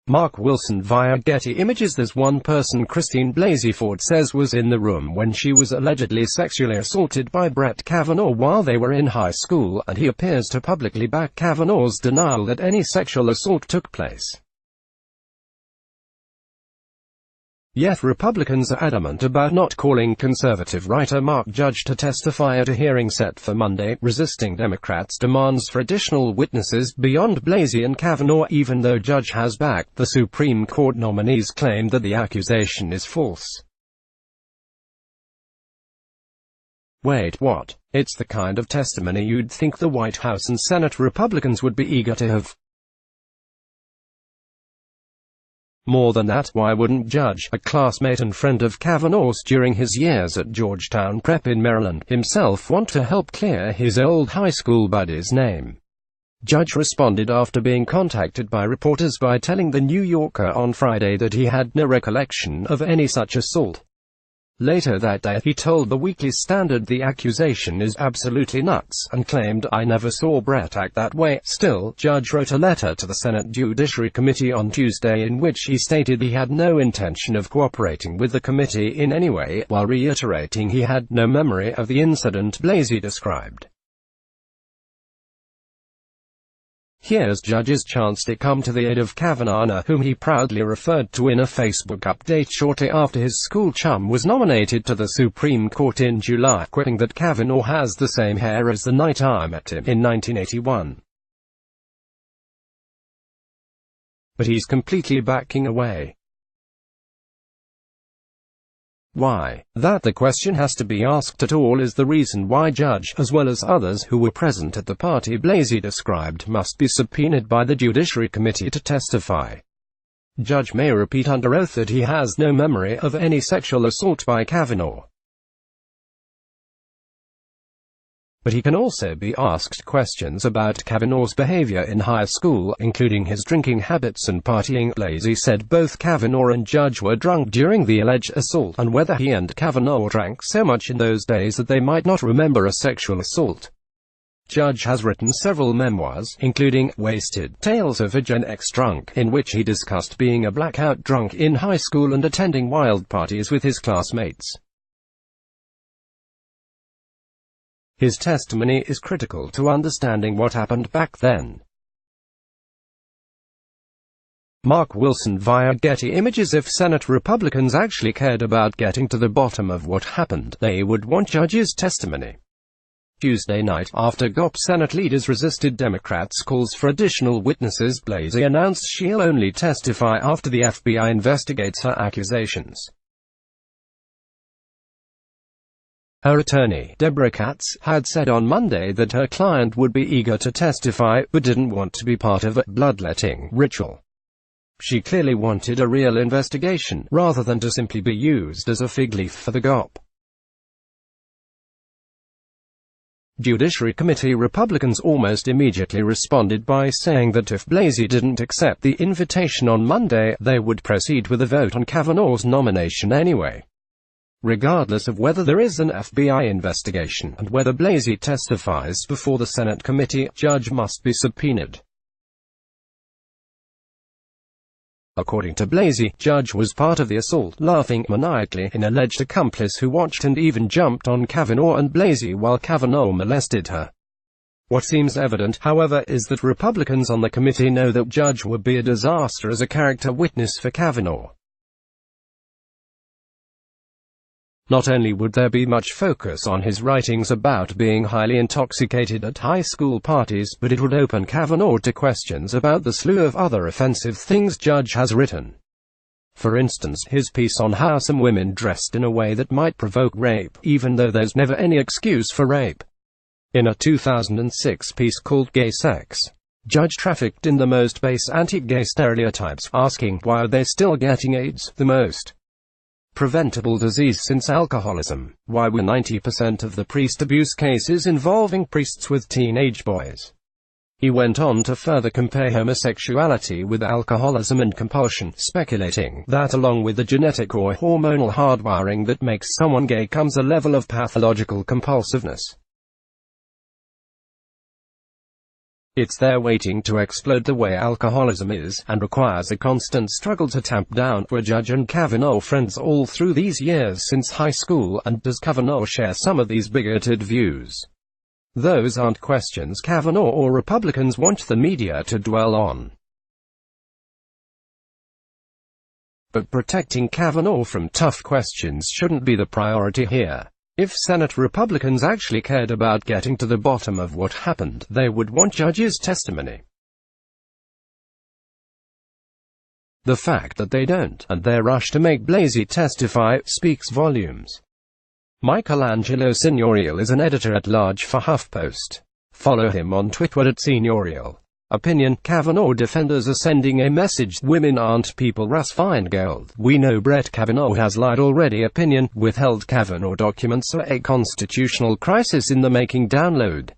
Mark Wilson via Getty Images. There's one person Christine Blasey Ford says was in the room when she was allegedly sexually assaulted by Brett Kavanaugh while they were in high school, and he appears to publicly back Kavanaugh's denial that any sexual assault took place. Yet Republicans are adamant about not calling conservative writer Mark Judge to testify at a hearing set for Monday, resisting Democrats' demands for additional witnesses beyond Blasey and Kavanaugh. Even though Judge has backed the Supreme Court nominees' claim that the accusation is false. Wait, what? It's the kind of testimony you'd think the White House and Senate Republicans would be eager to have. More than that, why wouldn't Judge, a classmate and friend of Kavanaugh's during his years at Georgetown Prep in Maryland, himself want to help clear his old high school buddy's name? Judge responded after being contacted by reporters by telling The New Yorker on Friday that he had no recollection of any such assault. Later that day, he told the Weekly Standard the accusation is absolutely nuts, and claimed, "I never saw Brett act that way." Still, Judge wrote a letter to the Senate Judiciary Committee on Tuesday in which he stated he had no intention of cooperating with the committee in any way, while reiterating he had no memory of the incident Blasey described. Here's Judge's chance to come to the aid of Kavanaugh, whom he proudly referred to in a Facebook update shortly after his school chum was nominated to the Supreme Court in July, quipping that Kavanaugh has the same hair as the night I met him in 1981. But he's completely backing away. Why? That the question has to be asked at all is the reason why Judge, as well as others who were present at the party Blasey described, must be subpoenaed by the Judiciary Committee to testify. Judge may repeat under oath that he has no memory of any sexual assault by Kavanaugh. But he can also be asked questions about Kavanaugh's behavior in high school, including his drinking habits and partying. Blasey said both Kavanaugh and Judge were drunk during the alleged assault, and whether he and Kavanaugh drank so much in those days that they might not remember a sexual assault. Judge has written several memoirs, including Wasted: Tales of a Gen X Drunk, in which he discussed being a blackout drunk in high school and attending wild parties with his classmates. His testimony is critical to understanding what happened back then. Mark Wilson via Getty Images. If Senate Republicans actually cared about getting to the bottom of what happened, they would want Judge's testimony. Tuesday night, after GOP Senate leaders resisted Democrats' calls for additional witnesses, Blasey announced she'll only testify after the FBI investigates her accusations. Her attorney, Deborah Katz, had said on Monday that her client would be eager to testify, but didn't want to be part of a bloodletting ritual. She clearly wanted a real investigation, rather than to simply be used as a fig leaf for the GOP. Judiciary Committee Republicans almost immediately responded by saying that if Blasey didn't accept the invitation on Monday, they would proceed with a vote on Kavanaugh's nomination anyway. Regardless of whether there is an FBI investigation, and whether Blasey testifies before the Senate committee, Judge must be subpoenaed. According to Blasey, Judge was part of the assault, laughing maniacally, an alleged accomplice who watched and even jumped on Kavanaugh and Blasey while Kavanaugh molested her. What seems evident, however, is that Republicans on the committee know that Judge would be a disaster as a character witness for Kavanaugh. Not only would there be much focus on his writings about being highly intoxicated at high school parties, but it would open Kavanaugh to questions about the slew of other offensive things Judge has written. For instance, his piece on how some women dressed in a way that might provoke rape, even though there's never any excuse for rape. In a 2006 piece called Gay Sex, Judge trafficked in the most base anti-gay stereotypes, asking, why are they still getting AIDS, the most preventable disease since alcoholism? Why were 90% of the priest abuse cases involving priests with teenage boys? He went on to further compare homosexuality with alcoholism and compulsion, speculating that along with the genetic or hormonal hardwiring that makes someone gay comes a level of pathological compulsiveness. It's there waiting to explode the way alcoholism is, and requires a constant struggle to tamp down for Judge and Kavanaugh friends all through these years since high school. And does Kavanaugh share some of these bigoted views? Those aren't questions Kavanaugh or Republicans want the media to dwell on. But protecting Kavanaugh from tough questions shouldn't be the priority here. If Senate Republicans actually cared about getting to the bottom of what happened, they would want Judge's testimony. The fact that they don't, and their rush to make Blasey testify, speaks volumes. Michelangelo Signorial is an editor-at-large for HuffPost. Follow him on Twitter at Signorial. Opinion: Kavanaugh defenders are sending a message: women aren't people. Russ Feingold: we know Brett Kavanaugh has lied already. Opinion: withheld Kavanaugh documents are a constitutional crisis in the making. Download.